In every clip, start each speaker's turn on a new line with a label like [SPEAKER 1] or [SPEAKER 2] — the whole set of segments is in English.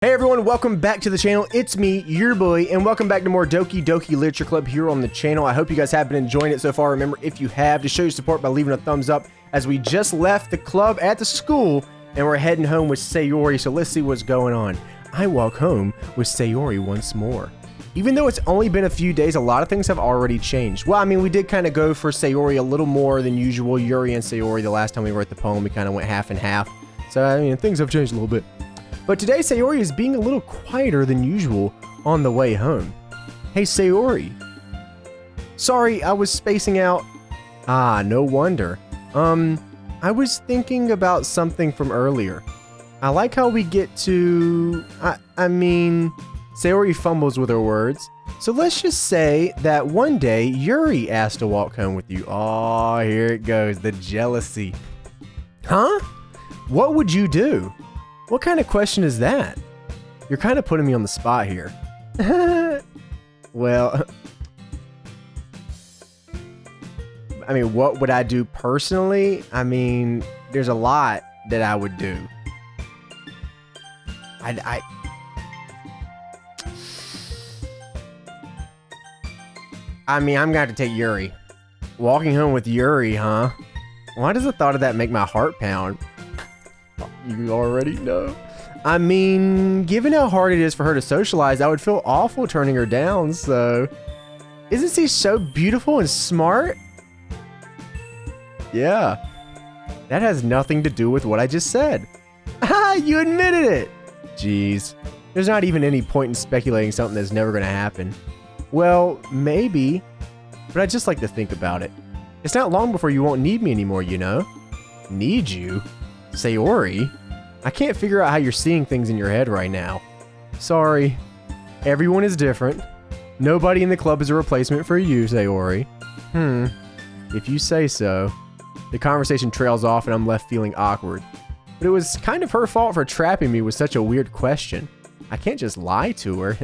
[SPEAKER 1] Hey everyone, welcome back to the channel. It's me, your boy, and welcome back to more Doki Doki Literature Club here on the channel. I hope you guys have been enjoying it so far. Remember, if you have, to show your support by leaving a thumbs up, as we just left the club at the school and we're heading home with Sayori. So let's see what's going on. I walk home with Sayori once more. Even though it's only been a few days, a lot of things have already changed. Well, I mean, we did kind of go for Sayori a little more than usual. Yuri and Sayori, the last time we were at the poem, we kind of went half and half. So, I mean, things have changed a little bit. But today, Sayori is being a little quieter than usual on the way home. Hey, Sayori. Sorry, I was spacing out. Ah, no wonder. I was thinking about something from earlier. I like how we get to... I mean, Sayori fumbles with her words. So let's just say that one day, Yuri asked to walk home with you. Oh, here it goes, the jealousy. Huh? What would you do? What kind of question is that? You're kind of putting me on the spot here. Well, I mean, what would I do personally? I mean, there's a lot that I would do. I mean, I'm gonna have to take Yuri. Walking home with Yuri, huh? Why does the thought of that make my heart pound? You already know. I mean, given how hard it is for her to socialize, I would feel awful turning her down, so... Isn't she so beautiful and smart? Yeah. That has nothing to do with what I just said. Ah, you admitted it! Jeez. There's not even any point in speculating something that's never gonna happen. Well, maybe. But I'd just like to think about it. It's not long before you won't need me anymore, you know? Need you? Sayori? I can't figure out how you're seeing things in your head right now. Sorry. Everyone is different. Nobody in the club is a replacement for you, Sayori. If you say so. The conversation trails off and I'm left feeling awkward. But it was kind of her fault for trapping me with such a weird question. I can't just lie to her.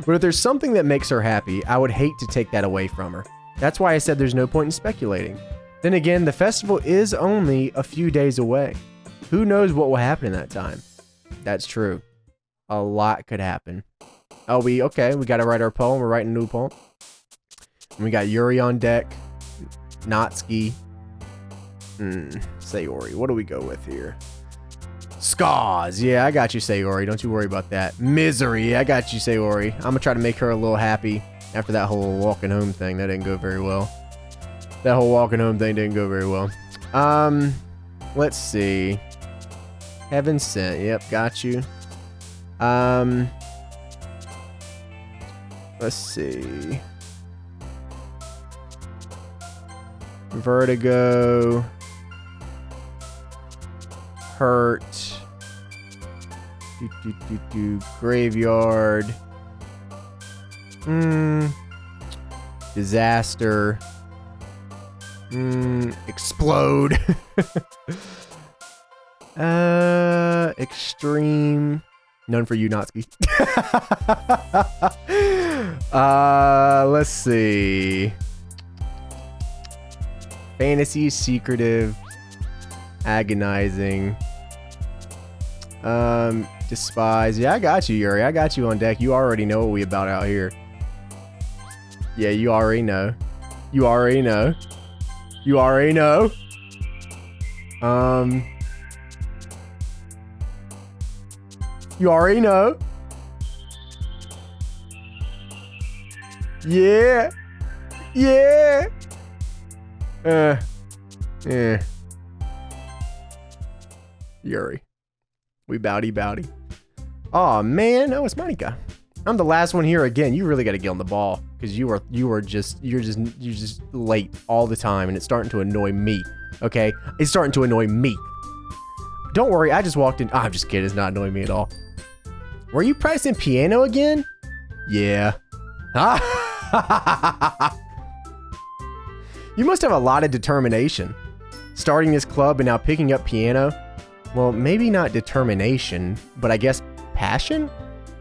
[SPEAKER 1] But if there's something that makes her happy, I would hate to take that away from her. That's why I said there's no point in speculating. Then again, the festival is only a few days away. Who knows what will happen in that time? That's true. A lot could happen. Oh, we gotta write our poem. We're writing a new poem. And we got Yuri on deck. Natsuki. Sayori. What do we go with here? Scars. Yeah, I got you, Sayori. Don't you worry about that. Misery. I got you, Sayori. I'm gonna try to make her a little happy after that whole walking home thing. That didn't go very well. That whole walking home thing didn't go very well. Let's see. Heaven sent. Yep, got you. Let's see. Vertigo. Hurt. Graveyard. Disaster. Explode. Extreme. None for you, Natsuki. Let's see. Fantasy, secretive, agonizing. Despise. Yeah, I got you, Yuri. I got you on deck. You already know what we about out here. Yeah, you already know. You already know. You already know. You already know. Yeah. Yeah. Yuri. We bowdy. Aw, man. Oh, it's Monika. I'm the last one here again. You really got to get on the ball because you're just late all the time and it's starting to annoy me. Okay? It's starting to annoy me. Don't worry, I just walked in. Oh, I'm just kidding. It's not annoying me at all. Were you practicing piano again? Yeah. You must have a lot of determination. Starting this club and now picking up piano. Well, maybe not determination, but I guess passion?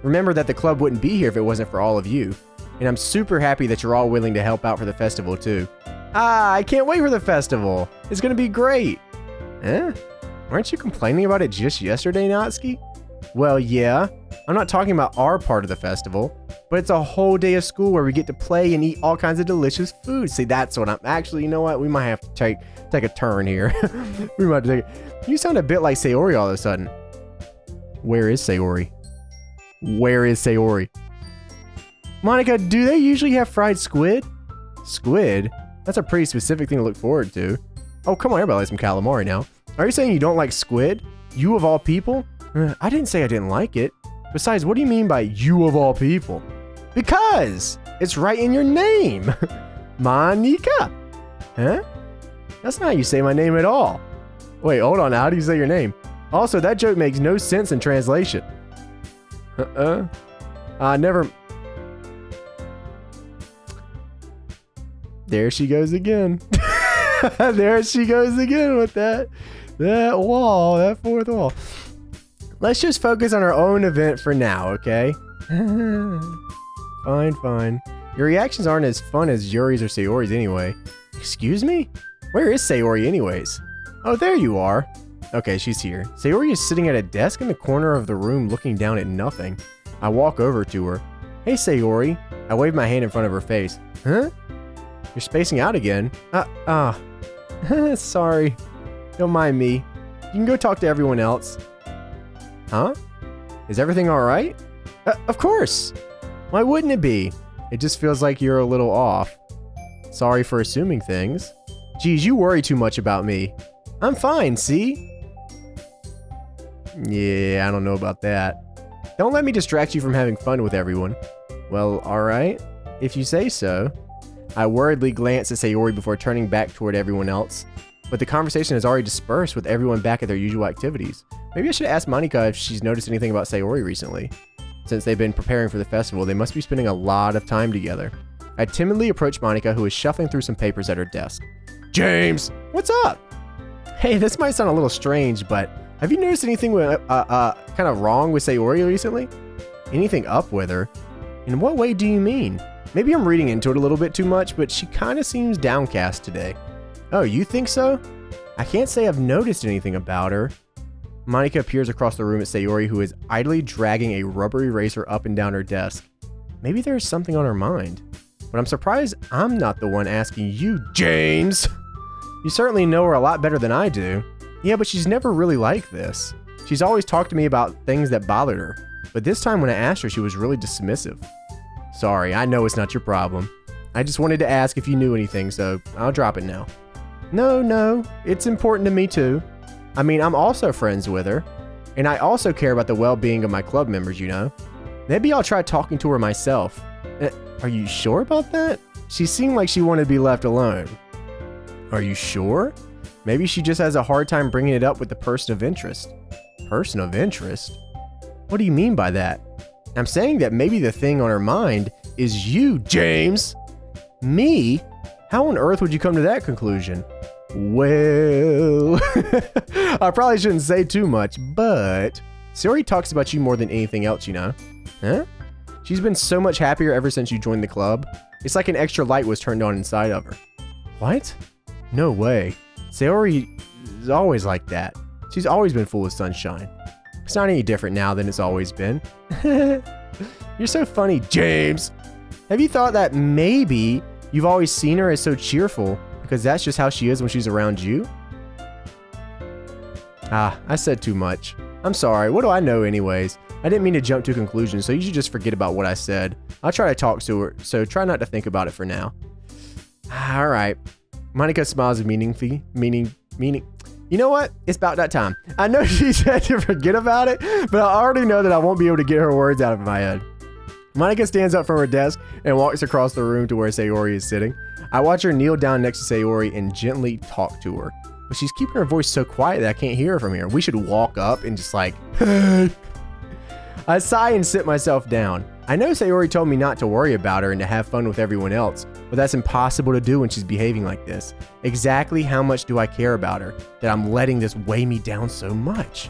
[SPEAKER 1] Remember that the club wouldn't be here if it wasn't for all of you. And I'm super happy that you're all willing to help out for the festival too. Ah, I can't wait for the festival. It's gonna be great. Eh? Weren't you complaining about it just yesterday, Natsuki? Well, yeah. I'm not talking about our part of the festival, but it's a whole day of school where we get to play and eat all kinds of delicious food. See, that's what I'm... Actually, you know what? We might have to take a turn here. We might have to take... You sound a bit like Sayori all of a sudden. Where is Sayori? Where is Sayori? Monika, do they usually have fried squid? Squid? That's a pretty specific thing to look forward to. Oh, come on, everybody likes some calamari now. Are you saying you don't like squid? You of all people? I didn't say I didn't like it. Besides, what do you mean by you of all people? Because it's right in your name. Monika. Huh? That's not how you say my name at all. Wait, hold on. How do you say your name? Also, that joke makes no sense in translation. Never... There she goes again. There she goes again with that wall, that fourth wall. Let's just focus on our own event for now, okay? Fine. Your reactions aren't as fun as Yuri's or Sayori's anyway. Excuse me? Where is Sayori anyways? Oh, there you are. Okay, she's here. Sayori is sitting at a desk in the corner of the room looking down at nothing. I walk over to her. Hey, Sayori. I wave my hand in front of her face. Huh? You're spacing out again? Sorry. Don't mind me. You can go talk to everyone else. Huh? Is everything alright? Of course! Why wouldn't it be? It just feels like you're a little off. Sorry for assuming things. Geez, you worry too much about me. I'm fine, see? Yeah, I don't know about that. Don't let me distract you from having fun with everyone. Well, alright. If you say so. I worriedly glance at Sayori before turning back toward everyone else. But the conversation has already dispersed with everyone back at their usual activities. Maybe I should ask Monika if she's noticed anything about Sayori recently. Since they've been preparing for the festival, they must be spending a lot of time together. I timidly approach Monika, who is shuffling through some papers at her desk. James! What's up? Hey, this might sound a little strange, but have you noticed anything kind of wrong with Sayori recently? Anything up with her? In what way do you mean? Maybe I'm reading into it a little bit too much, but she kind of seems downcast today. Oh, you think so? I can't say I've noticed anything about her. Monika appears across the room at Sayori, who is idly dragging a rubber eraser up and down her desk. Maybe there's something on her mind. But I'm surprised I'm not the one asking you, James! You certainly know her a lot better than I do. Yeah, but she's never really like this. She's always talked to me about things that bothered her. But this time when I asked her, she was really dismissive. Sorry, I know it's not your problem. I just wanted to ask if you knew anything, so I'll drop it now. No, it's important to me too. I mean, I'm also friends with her, and I also care about the well-being of my club members, you know? Maybe I'll try talking to her myself. Are you sure about that? She seemed like she wanted to be left alone. Are you sure? Maybe she just has a hard time bringing it up with the person of interest. Person of interest? What do you mean by that? I'm saying that maybe the thing on her mind is you, James. Me? How on earth would you come to that conclusion? Well, I probably shouldn't say too much, but Sayori talks about you more than anything else, you know? Huh? She's been so much happier ever since you joined the club. It's like an extra light was turned on inside of her. What? No way. Sayori is always like that. She's always been full of sunshine. It's not any different now than it's always been. You're so funny, James. Have you thought that maybe you've always seen her as so cheerful because that's just how she is when she's around you? I said too much. I'm sorry. What do I know anyways? I didn't mean to jump to conclusions, so you should just forget about what I said. I'll try to talk to her, so try not to think about it for now. Alright. Monika smiles meaning. You know what? It's about that time. I know she said to forget about it, but I already know that I won't be able to get her words out of my head. Monika stands up from her desk and walks across the room to where Sayori is sitting. I watch her kneel down next to Sayori and gently talk to her. But she's keeping her voice so quiet that I can't hear her from here. We should walk up and just like, hey. I sigh and sit myself down. I know Sayori told me not to worry about her and to have fun with everyone else, but that's impossible to do when she's behaving like this. Exactly how much do I care about her that I'm letting this weigh me down so much?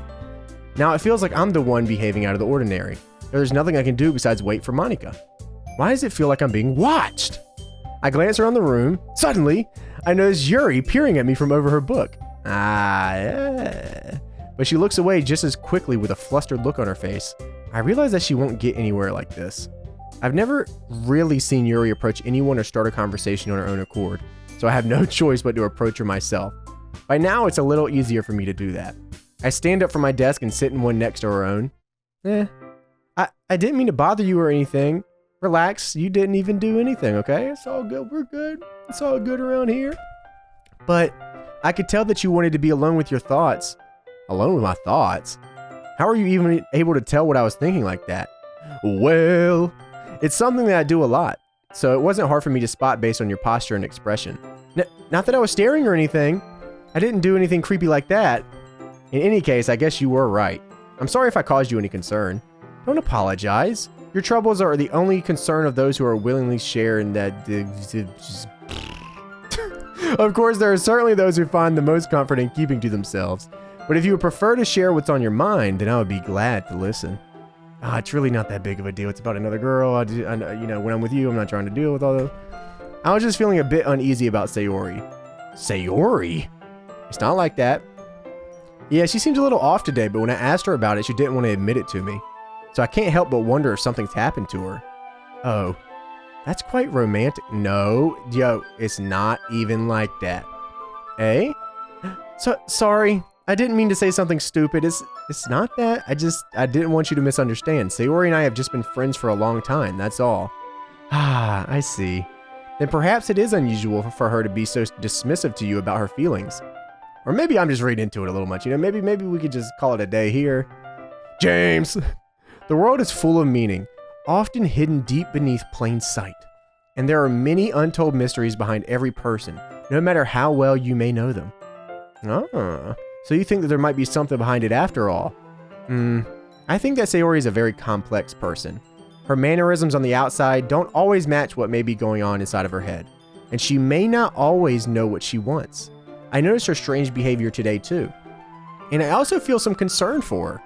[SPEAKER 1] Now it feels like I'm the one behaving out of the ordinary. There's nothing I can do besides wait for Monika. Why does it feel like I'm being watched? I glance around the room. Suddenly, I notice Yuri peering at me from over her book. But but she looks away just as quickly with a flustered look on her face. I realize that she won't get anywhere like this. I've never really seen Yuri approach anyone or start a conversation on her own accord, so I have no choice but to approach her myself. By now, it's a little easier for me to do that. I stand up from my desk and sit in one next to her own. I didn't mean to bother you or anything. Relax, you didn't even do anything, okay? It's all good, we're good. It's all good around here. But I could tell that you wanted to be alone with your thoughts. Alone with my thoughts? How are you even able to tell what I was thinking like that? Well, it's something that I do a lot, so it wasn't hard for me to spot based on your posture and expression. Not that I was staring or anything. I didn't do anything creepy like that. In any case, I guess you were right. I'm sorry if I caused you any concern. Don't apologize. Your troubles are the only concern of those who are willingly share in that. Of course, there are certainly those who find the most comfort in keeping to themselves. But if you would prefer to share what's on your mind, then I would be glad to listen. It's really not that big of a deal. It's about another girl. When I'm with you, I'm not trying to deal with all those. I was just feeling a bit uneasy about Sayori. Sayori? It's not like that. Yeah, she seems a little off today, but when I asked her about it, she didn't want to admit it to me. So I can't help but wonder if something's happened to her. Oh, that's quite romantic. No, yo, it's not even like that. Eh? Sorry, I didn't mean to say something stupid. It's not that. I didn't want you to misunderstand. Sayori and I have just been friends for a long time, that's all. I see. Then perhaps it is unusual for her to be so dismissive to you about her feelings. Or maybe I'm just reading into it a little much. Maybe we could just call it a day here. James! The world is full of meaning, often hidden deep beneath plain sight. And there are many untold mysteries behind every person, no matter how well you may know them. So you think that there might be something behind it after all? I think that Sayori is a very complex person. Her mannerisms on the outside don't always match what may be going on inside of her head, and she may not always know what she wants. I noticed her strange behavior today too. And I also feel some concern for her.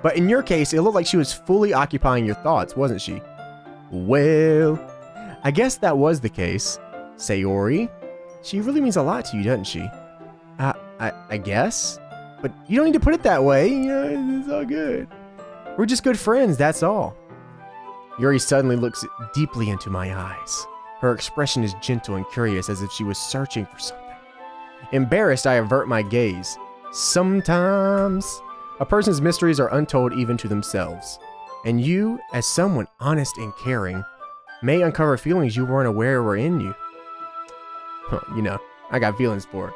[SPEAKER 1] But in your case, it looked like she was fully occupying your thoughts, wasn't she? Well, I guess that was the case. Sayori, she really means a lot to you, doesn't she? I guess? But you don't need to put it that way, it's all good. We're just good friends, that's all. Yuri suddenly looks deeply into my eyes. Her expression is gentle and curious, as if she was searching for something. Embarrassed, I avert my gaze. Sometimes a person's mysteries are untold even to themselves. And you, as someone honest and caring, may uncover feelings you weren't aware were in you. I got feelings for it.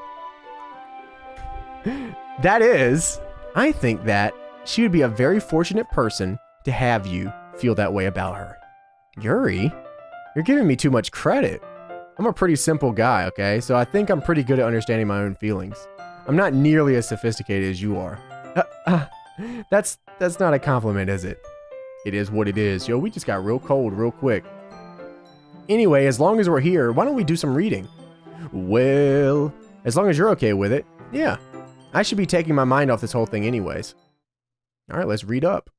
[SPEAKER 1] That is, I think that she would be a very fortunate person to have you feel that way about her. Yuri, you're giving me too much credit. I'm a pretty simple guy, okay? So I think I'm pretty good at understanding my own feelings. I'm not nearly as sophisticated as you are. That's not a compliment, is it? It is what it is. Yo, we just got real cold real quick. Anyway, as long as we're here, why don't we do some reading? Well, as long as you're okay with it, yeah. I should be taking my mind off this whole thing anyways. All right, let's read up.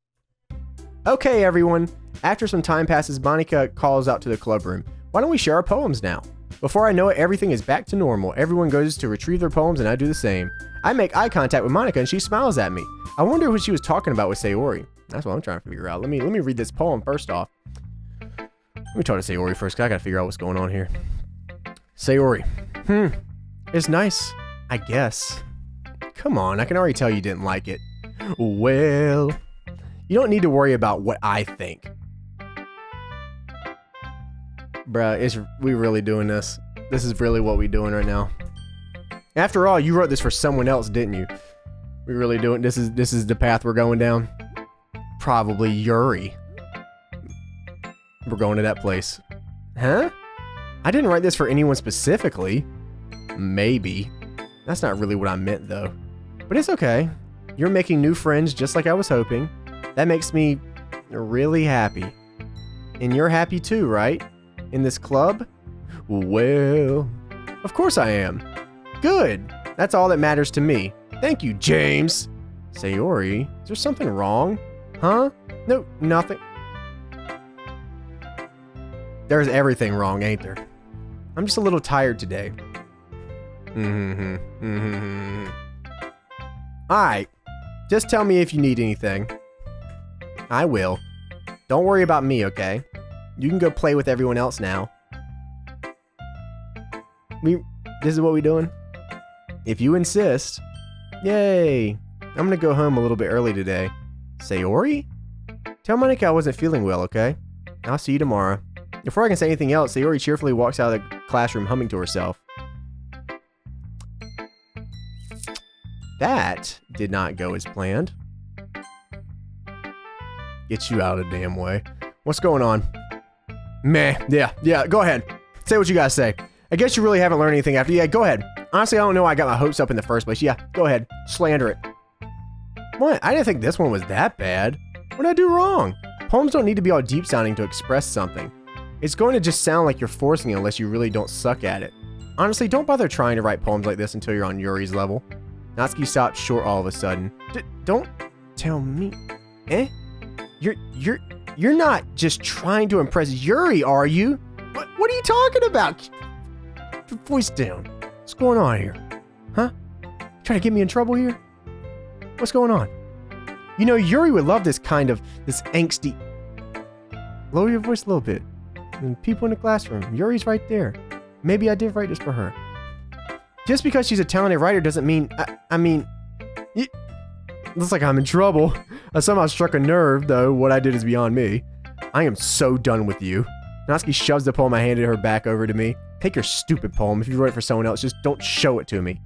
[SPEAKER 1] Okay, everyone. After some time passes, Monika calls out to the club room. Why don't we share our poems now? Before I know it, everything is back to normal. Everyone goes to retrieve their poems and I do the same. I make eye contact with Monika and she smiles at me. I wonder what she was talking about with Sayori. That's what I'm trying to figure out. Let me read this poem first off. Let me talk to Sayori first, because I gotta figure out what's going on here. Sayori. It's nice, I guess. Come on, I can already tell you didn't like it. Well, you don't need to worry about what I think. Bruh, we really doing this. This is really what we doing right now. After all, you wrote this for someone else, didn't you? We really doing this is the path we're going down. Probably Yuri. We're going to that place. Huh? I didn't write this for anyone specifically. Maybe. That's not really what I meant though. But it's okay. You're making new friends just like I was hoping. That makes me really happy. And you're happy too, right? In this club? Well, of course I am. Good. That's all that matters to me. Thank you, James. Sayori, is there something wrong? Huh? No, nothing. There's everything wrong, ain't there? I'm just a little tired today. Alright. Just tell me if you need anything. I will. Don't worry about me, okay? You can go play with everyone else now. This is what we doing? If you insist. Yay. I'm gonna go home a little bit early today. Sayori? Tell Monika I wasn't feeling well, okay? I'll see you tomorrow. Before I can say anything else, Sayori cheerfully walks out of the classroom humming to herself. That did not go as planned. Get you out of the damn way. What's going on? Meh. Yeah, go ahead. Say what you gotta say. I guess you really haven't learned anything after. Yeah, go ahead. Honestly, I don't know why I got my hopes up in the first place. Yeah, go ahead. Slander it. What? I didn't think this one was that bad. What did I do wrong? Poems don't need to be all deep sounding to express something. It's going to just sound like you're forcing it unless you really don't suck at it. Honestly, don't bother trying to write poems like this until you're on Yuri's level. Natsuki stopped short all of a sudden. Don't tell me. Eh? You're not just trying to impress Yuri, are you? What are you talking about? Voice down. What's going on here? Huh? Trying to get me in trouble here? What's going on? You know, Yuri would love this angsty... Lower your voice a little bit. And people in the classroom. Yuri's right there. Maybe I did write this for her. Just because she's a talented writer doesn't mean... I mean... Looks like I'm in trouble. I somehow struck a nerve, though. What I did is beyond me. I am so done with you. Natsuki shoves the poem I handed her back over to me. Take your stupid poem. If you wrote it for someone else, just don't show it to me.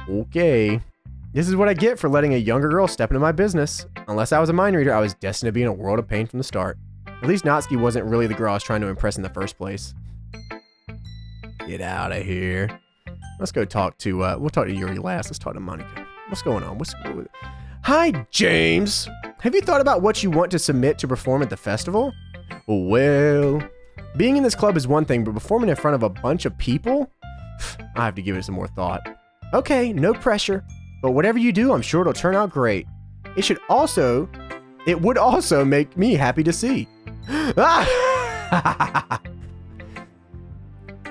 [SPEAKER 1] Okay. This is what I get for letting a younger girl step into my business. Unless I was a mind reader, I was destined to be in a world of pain from the start. At least Natsuki wasn't really the girl I was trying to impress in the first place. Get out of here. Let's go talk to, we'll talk to Yuri last. Let's talk to Monika. What's going on? Hi, James. Have you thought about what you want to submit to perform at the festival? Well, being in this club is one thing, but performing in front of a bunch of people? I have to give it some more thought. Okay, no pressure. But whatever you do, I'm sure it'll turn out great. It would also make me happy to see.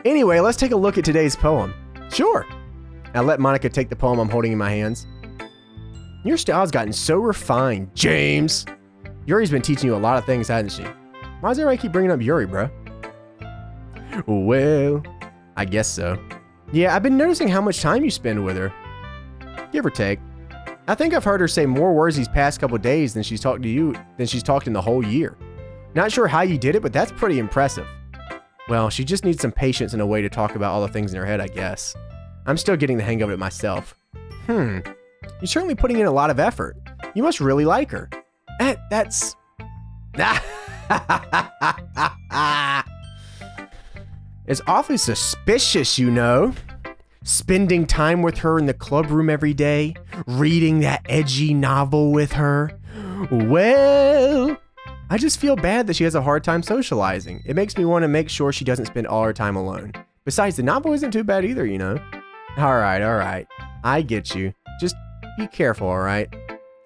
[SPEAKER 1] Anyway, let's take a look at today's poem. Sure. I let Monika take the poem I'm holding in my hands. Your style's gotten so refined, James. Yuri's been teaching you a lot of things, hasn't she? Why does everybody keep bringing up Yuri, bro? Well, I guess so. Yeah, I've been noticing how much time you spend with her. Give or take. I think I've heard her say more words these past couple days than she's talked to you than she's talked in the whole year. Not sure how you did it, but that's pretty impressive. Well, she just needs some patience and a way to talk about all the things in her head, I guess. I'm still getting the hang of it myself. You're certainly putting in a lot of effort. You must really like her. That's... It's awfully suspicious, you know. Spending time with her in the club room every day, reading that edgy novel with her. Well, I just feel bad that she has a hard time socializing. It makes me want to make sure she doesn't spend all her time alone. Besides, the novel isn't too bad either, you know. All right. I get you. Just be careful, all right?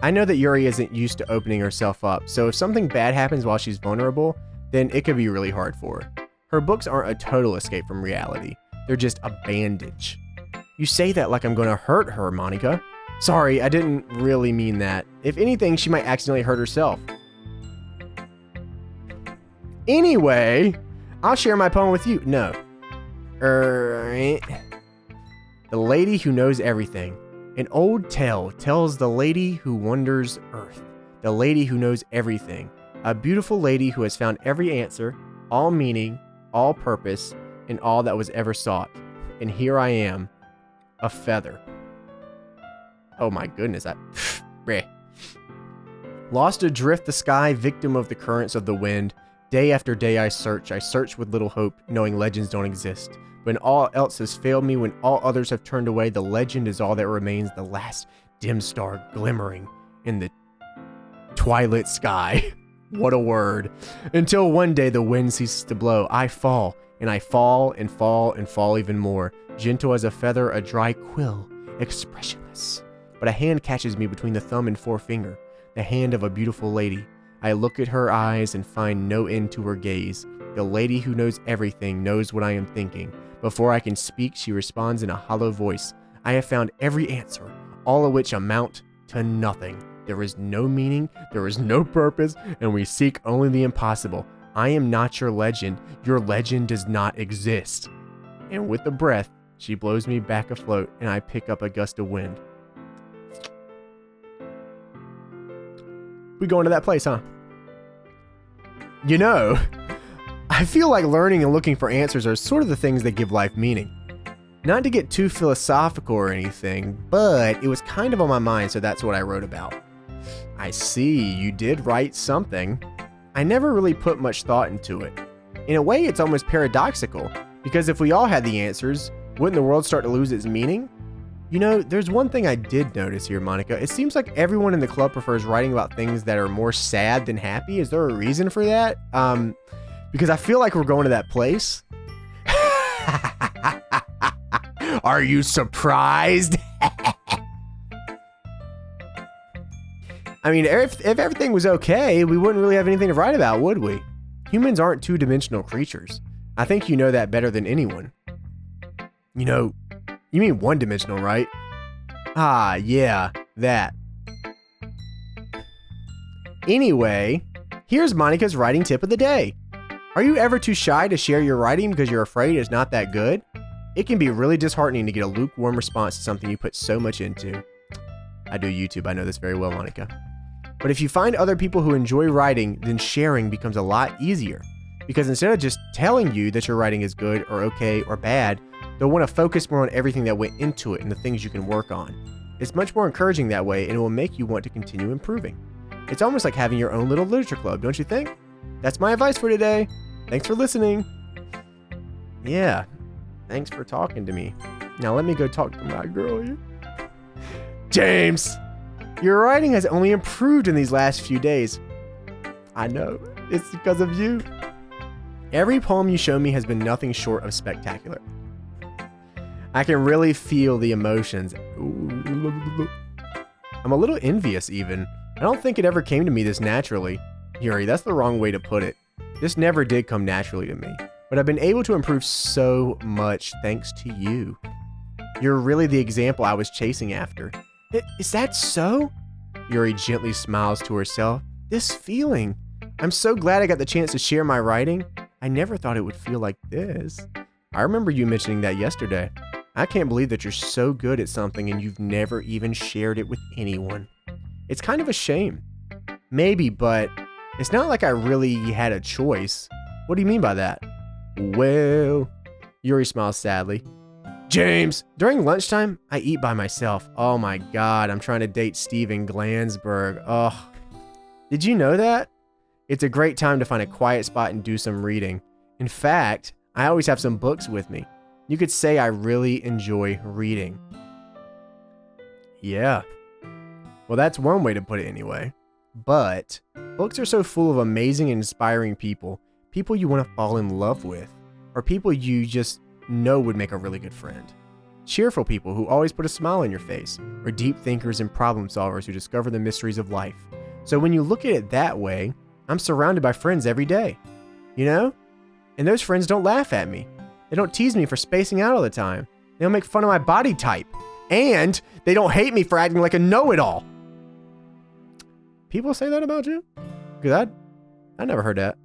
[SPEAKER 1] I know that Yuri isn't used to opening herself up, so if something bad happens while she's vulnerable, then it could be really hard for her. Her books aren't a total escape from reality. They're just a bandage. You say that like I'm going to hurt her, Monika. Sorry, I didn't really mean that. If anything, she might accidentally hurt herself. Anyway, I'll share my poem with you. No. The Lady Who Knows Everything. An old tale tells the lady who wanders earth. The lady who knows everything. A beautiful lady who has found every answer, all meaning, all purpose, and all that was ever sought. And here I am, a feather. Oh my goodness, Lost adrift the sky, victim of the currents of the wind. Day after day I search with little hope, knowing legends don't exist. When all else has failed me, when all others have turned away, the legend is all that remains, the last dim star glimmering in the twilight sky. What a word. Until one day the wind ceases to blow, I fall, and I fall and fall and fall even more, gentle as a feather, a dry quill, expressionless. But a hand catches me between the thumb and forefinger, the hand of a beautiful lady. I look at her eyes and find no end to her gaze. The lady who knows everything knows what I am thinking. Before I can speak, she responds in a hollow voice. I have found every answer, all of which amount to nothing. There is no meaning, there is no purpose, and we seek only the impossible. I am not your legend. Your legend does not exist. And with a breath, she blows me back afloat, and I pick up a gust of wind. We going to that place, huh? You know, I feel like learning and looking for answers are sort of the things that give life meaning. Not to get too philosophical or anything, but it was kind of on my mind, so that's what I wrote about. I see, you did write something. I never really put much thought into it. In a way, it's almost paradoxical, because if we all had the answers, wouldn't the world start to lose its meaning? You know, there's one thing I did notice here, Monika. It seems like everyone in the club prefers writing about things that are more sad than happy. Is there a reason for that? Because I feel like we're going to that place. Are you surprised? I mean, if everything was okay, we wouldn't really have anything to write about, would we? Humans aren't two-dimensional creatures. I think you know that better than anyone. You know, you mean one-dimensional, right? Ah, yeah, that. Anyway, here's Monika's writing tip of the day. Are you ever too shy to share your writing because you're afraid it's not that good? It can be really disheartening to get a lukewarm response to something you put so much into. I do YouTube, I know this very well, Monika. But if you find other people who enjoy writing, then sharing becomes a lot easier. Because instead of just telling you that your writing is good or okay or bad, they'll want to focus more on everything that went into it and the things you can work on. It's much more encouraging that way, and it will make you want to continue improving. It's almost like having your own little literature club, don't you think? That's my advice for today. Thanks for listening. Yeah, thanks for talking to me. Now let me go talk to my girl here. James, your writing has only improved in these last few days. I know, it's because of you. Every poem you show me has been nothing short of spectacular. I can really feel the emotions. I'm a little envious even. I don't think it ever came to me this naturally. Yuri, that's the wrong way to put it. This never did come naturally to me. But I've been able to improve so much thanks to you. You're really the example I was chasing after. Is that so? Yuri gently smiles to herself. This feeling. I'm so glad I got the chance to share my writing. I never thought it would feel like this. I remember you mentioning that yesterday. I can't believe that you're so good at something and you've never even shared it with anyone. It's kind of a shame. Maybe, but it's not like I really had a choice. What do you mean by that? Well, Yuri smiles sadly. James, during lunchtime, I eat by myself. Oh my God, I'm trying to date Steven Glansberg. Ugh. Did you know that? It's a great time to find a quiet spot and do some reading. In fact, I always have some books with me. You could say I really enjoy reading. Yeah. Well, that's one way to put it anyway. But books are so full of amazing and inspiring people. People you want to fall in love with. Or people you just know would make a really good friend. Cheerful people who always put a smile on your face. Or deep thinkers and problem solvers who discover the mysteries of life. So when you look at it that way, I'm surrounded by friends every day. You know? And those friends don't laugh at me. They don't tease me for spacing out all the time. They don't make fun of my body type. And they don't hate me for acting like a know-it-all. People say that about you? Because I never heard that.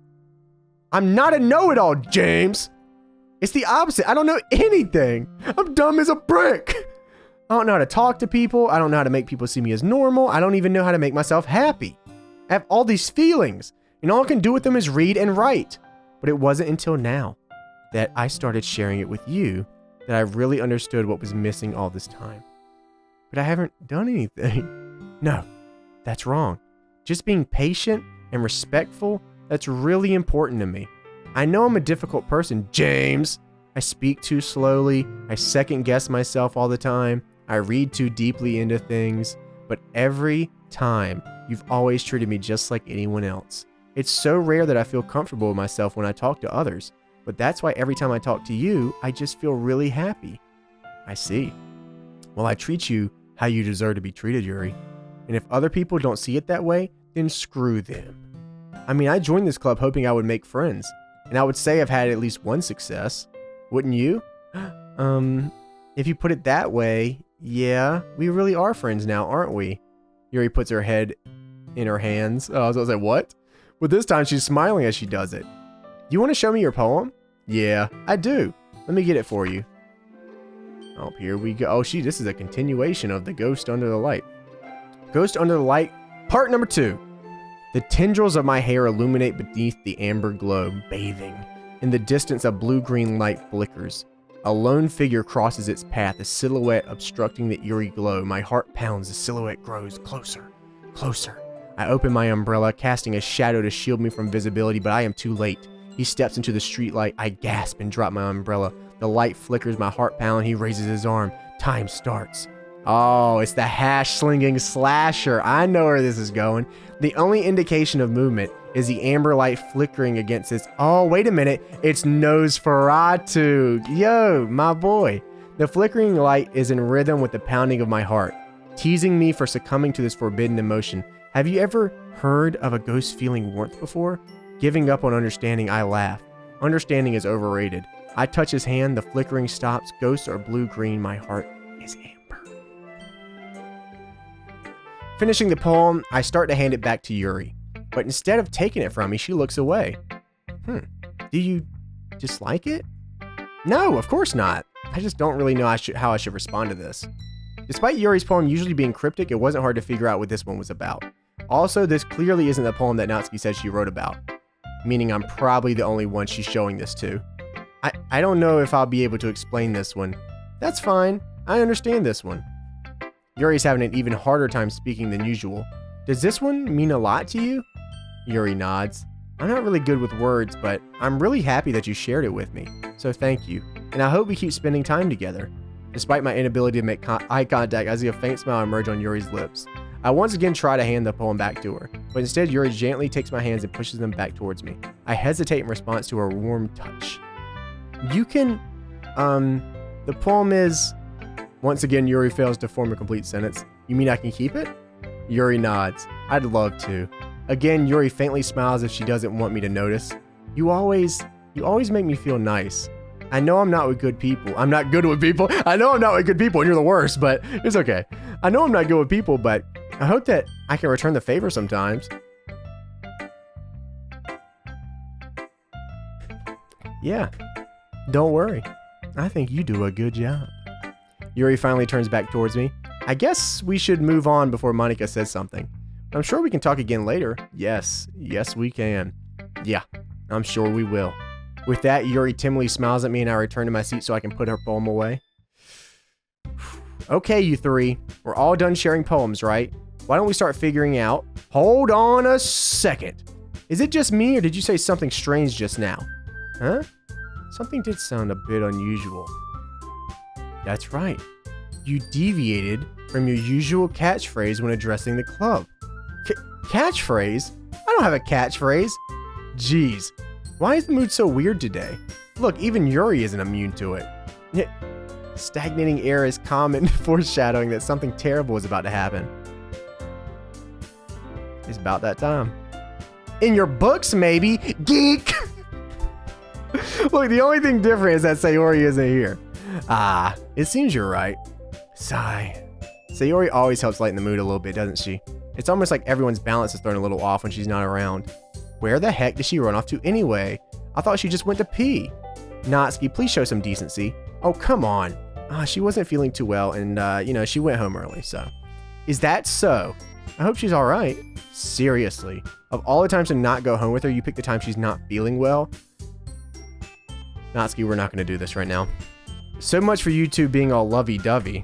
[SPEAKER 1] I'm not a know-it-all, James. It's the opposite. I don't know anything. I'm dumb as a brick. I don't know how to talk to people. I don't know how to make people see me as normal. I don't even know how to make myself happy. I have all these feelings, and all I can do with them is read and write. But it wasn't until now that I started sharing it with you that I really understood what was missing all this time. But I haven't done anything. No, that's wrong. Just being patient and respectful, that's really important to me. I know I'm a difficult person, James. I speak too slowly. I second guess myself all the time. I read too deeply into things. But every time, you've always treated me just like anyone else. It's so rare that I feel comfortable with myself when I talk to others. But that's why every time I talk to you, I just feel really happy. I see. Well, I treat you how you deserve to be treated, Yuri. And if other people don't see it that way, then screw them. I mean, I joined this club hoping I would make friends. And I would say I've had at least one success. Wouldn't you? If you put it that way, Yeah, we really are friends now, aren't we? Yuri puts her head in her hands. Oh, I was gonna say, what? But this time she's smiling as she does it. You want to show me your poem? Yeah, I do. Let me get it for you. Oh, here we go. Oh, this is a continuation of The Ghost Under the Light. Ghost Under the Light, part number 2. The tendrils of my hair illuminate beneath the amber globe, bathing. In the distance, a blue-green light flickers. A lone figure crosses its path, a silhouette obstructing the eerie glow. My heart pounds, the silhouette grows closer, closer. I open my umbrella, casting a shadow to shield me from visibility, but I am too late. He steps into the streetlight. I gasp and drop my umbrella. The light flickers, my heart pounds. He raises his arm. Time starts. Oh, it's the hash-slinging slasher. I know where this is going. The only indication of movement is the amber light flickering against its... Oh, wait a minute. It's Nosferatu. Yo, my boy. The flickering light is in rhythm with the pounding of my heart, teasing me for succumbing to this forbidden emotion. Have you ever heard of a ghost feeling warmth before? Giving up on understanding, I laugh. Understanding is overrated. I touch his hand. The flickering stops. Ghosts are blue-green. My heart is amber. Finishing the poem, I start to hand it back to Yuri. But instead of taking it from me, she looks away. Do you dislike it? No, of course not. I just don't really know how I should respond to this. Despite Yuri's poem usually being cryptic, it wasn't hard to figure out what this one was about. Also, this clearly isn't the poem that Natsuki said she wrote about. Meaning I'm probably the only one she's showing this to. I don't know if I'll be able to explain this one. That's fine. I understand this one. Yuri's having an even harder time speaking than usual. Does this one mean a lot to you? Yuri nods. I'm not really good with words, but I'm really happy that you shared it with me. So thank you. And I hope we keep spending time together. Despite my inability to make eye contact, I see a faint smile emerge on Yuri's lips. I once again try to hand the poem back to her, but instead Yuri gently takes my hands and pushes them back towards me. I hesitate in response to her warm touch. You can, the poem is... Once again, Yuri fails to form a complete sentence. You mean I can keep it? Yuri nods. I'd love to. Again, Yuri faintly smiles if she doesn't want me to notice. You always make me feel nice. I know I'm not with good people. I'm not good with people. I know I'm not with good people and you're the worst, but it's okay. I know I'm not good with people, but I hope that I can return the favor sometimes. Yeah, don't worry. I think you do a good job. Yuri finally turns back towards me. I guess we should move on before Monika says something. I'm sure we can talk again later. Yes, we can. Yeah, I'm sure we will. With that, Yuri timidly smiles at me and I return to my seat so I can put her poem away. Okay, you three. We're all done sharing poems, right? Why don't we start figuring out... Hold on a second. Is it just me or did you say something strange just now? Huh? Something did sound a bit unusual. That's right. You deviated from your usual catchphrase when addressing the club. Catchphrase? I don't have a catchphrase. Jeez. Why is the mood so weird today? Look, even Yuri isn't immune to it. Stagnating air is common, foreshadowing that something terrible is about to happen. It's about that time. In your books, maybe? Geek! Look, the only thing different is that Sayori isn't here. Ah, it seems you're right. Sigh. Sayori always helps lighten the mood a little bit, doesn't she? It's almost like everyone's balance is thrown a little off when she's not around. Where the heck did she run off to anyway? I thought she just went to pee. Natsuki, please show some decency. Oh, come on. She wasn't feeling too well and, she went home early, so. Is that so? I hope she's alright. Seriously. Of all the times to not go home with her, you pick the time she's not feeling well? Natsuki, we're not going to do this right now. So much for you two being all lovey-dovey.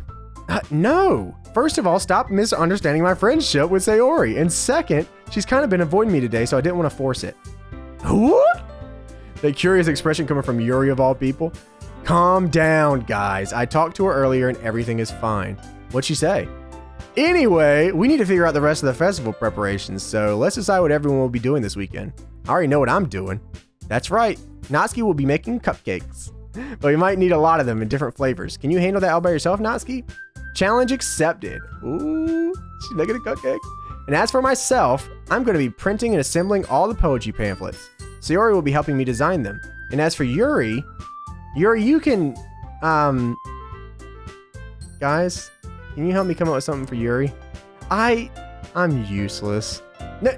[SPEAKER 1] No! First of all, stop misunderstanding my friendship with Sayori. And second, she's kind of been avoiding me today, so I didn't want to force it. What? That curious expression coming from Yuri of all people. Calm down, guys. I talked to her earlier and everything is fine. What'd she say? Anyway, we need to figure out the rest of the festival preparations, so let's decide what everyone will be doing this weekend. I already know what I'm doing. That's right. Natsuki will be making cupcakes. But we might need a lot of them in different flavors. Can you handle that all by yourself, Natsuki? Challenge accepted. Ooh, she's making a cupcake. And as for myself, I'm going to be printing and assembling all the poetry pamphlets. Sayori will be helping me design them. And as for Yuri, you can, guys, can you help me come up with something for Yuri? I'm useless.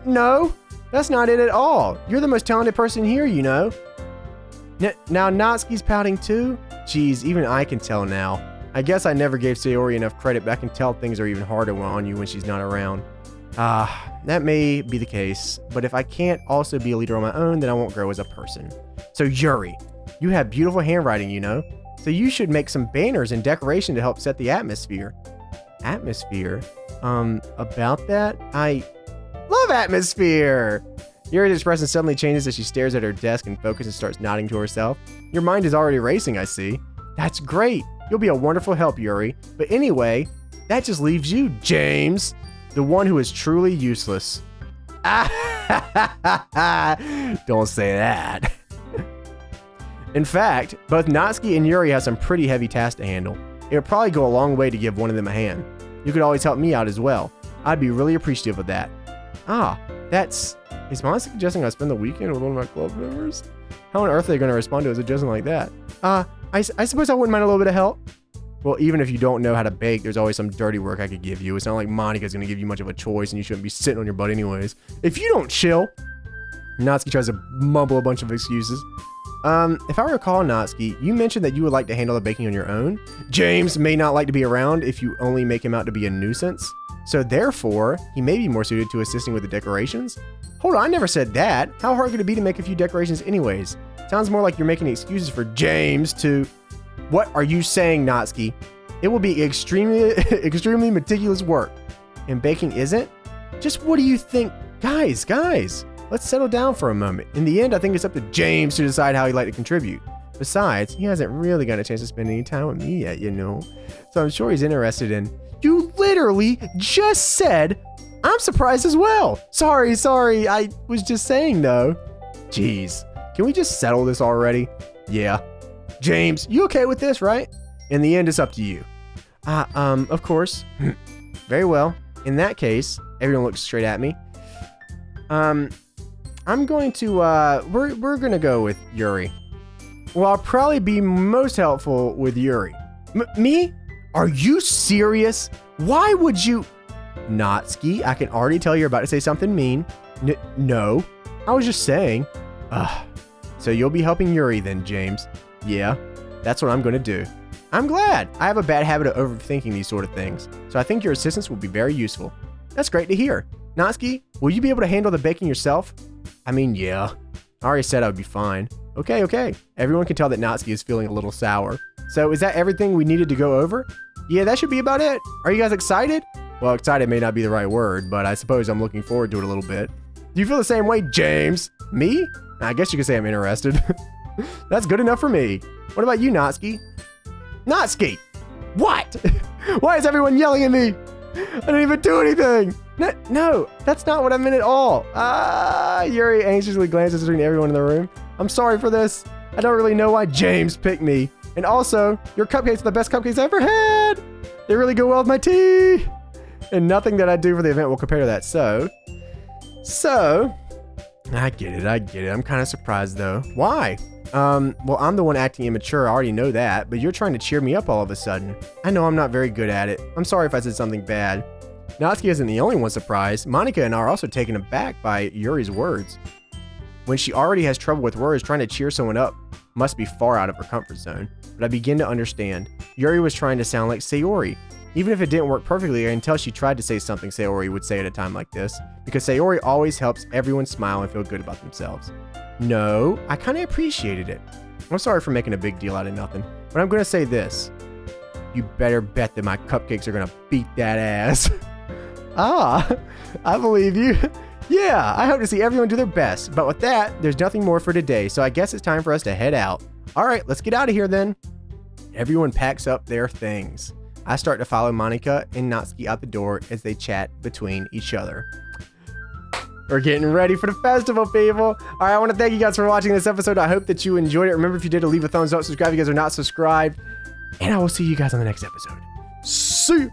[SPEAKER 1] No, that's not it at all. You're the most talented person here, you know. Now Natsuki's pouting too? Geez, even I can tell now. I guess I never gave Sayori enough credit, but I can tell things are even harder on you when she's not around. That may be the case, but if I can't also be a leader on my own, then I won't grow as a person. So Yuri, you have beautiful handwriting, you know, so you should make some banners and decoration to help set the atmosphere. Atmosphere? About that? I love atmosphere! Yuri's expression suddenly changes as she stares at her desk and focuses and starts nodding to herself. Your mind is already racing, I see. That's great. You'll be a wonderful help, Yuri. But anyway, that just leaves you, James, the one who is truly useless. Don't say that. In fact, both Natsuki and Yuri have some pretty heavy tasks to handle. It would probably go a long way to give one of them a hand. You could always help me out as well. I'd be really appreciative of that. Is Monika suggesting I spend the weekend with one of my club members? How on earth are they going to respond to a suggestion like that? I suppose I wouldn't mind a little bit of help. Well, even if you don't know how to bake, there's always some dirty work I could give you. It's not like Monika's going to give you much of a choice and you shouldn't be sitting on your butt anyways. If you don't chill. Natsuki tries to mumble a bunch of excuses. If I recall, Natsuki, you mentioned that you would like to handle the baking on your own. James may not like to be around if you only make him out to be a nuisance. So therefore, he may be more suited to assisting with the decorations. Hold on, I never said that. How hard could it be to make a few decorations anyways? Sounds more like you're making excuses for James to... What are you saying, Natsuki? It will be extremely meticulous work. And baking isn't? Just what do you think? Guys, let's settle down for a moment. In the end, I think it's up to James to decide how he'd like to contribute. Besides, he hasn't really got a chance to spend any time with me yet, you know. So I'm sure he's interested in... You literally just said, I'm surprised as well. Sorry, I was just saying though. Jeez, can we just settle this already? Yeah. James, you okay with this, right? In the end, it's up to you. Of course. Very well. In that case, everyone looks straight at me. I'm going to, we're gonna go with Yuri. Well, I'll probably be most helpful with Yuri. Me? Are you serious? Why would you? Natsuki, I can already tell you're about to say something mean. No, I was just saying. So you'll be helping Yuri then, James. Yeah, that's what I'm gonna do. I'm glad. I have a bad habit of overthinking these sort of things, so I think your assistance will be very useful. That's great to hear. Natsuki, will you be able to handle the baking yourself? I mean, yeah. I already said I would be fine. Okay. Everyone can tell that Natsuki is feeling a little sour. So is that everything we needed to go over? Yeah, that should be about it. Are you guys excited? Well, excited may not be the right word, but I suppose I'm looking forward to it a little bit. Do you feel the same way, James? Me? I guess you could say I'm interested. That's good enough for me. What about you, Natsuki? Natsuki! What? Why is everyone yelling at me? I didn't even do anything. No, that's not what I meant at all. Yuri anxiously glances between everyone in the room. I'm sorry for this. I don't really know why James picked me. And also, your cupcakes are the best cupcakes I ever had. They really go well with my tea. And nothing that I do for the event will compare to that. So, I get it. I'm kind of surprised though. Why? Well, I'm the one acting immature. I already know that, but you're trying to cheer me up all of a sudden. I know I'm not very good at it. I'm sorry if I said something bad. Natsuki isn't the only one surprised. Monika and I are also taken aback by Yuri's words. When she already has trouble with words, trying to cheer someone up must be far out of her comfort zone. But I begin to understand. Yuri was trying to sound like Sayori. Even if it didn't work perfectly, I can tell she tried to say something Sayori would say at a time like this, because Sayori always helps everyone smile and feel good about themselves. No, I kind of appreciated it. I'm sorry for making a big deal out of nothing, but I'm going to say this. You better bet that my cupcakes are going to beat that ass. I believe you. Yeah, I hope to see everyone do their best, but with that, there's nothing more for today, so I guess it's time for us to head out. All right, let's get out of here then. Everyone packs up their things. I start to follow Monika and Natsuki out the door as they chat between each other. We're getting ready for the festival, people. All right, I want to thank you guys for watching this episode. I hope that you enjoyed it. Remember, if you did, to leave a thumbs up, subscribe if you guys are not subscribed, and I will see you guys on the next episode. See you.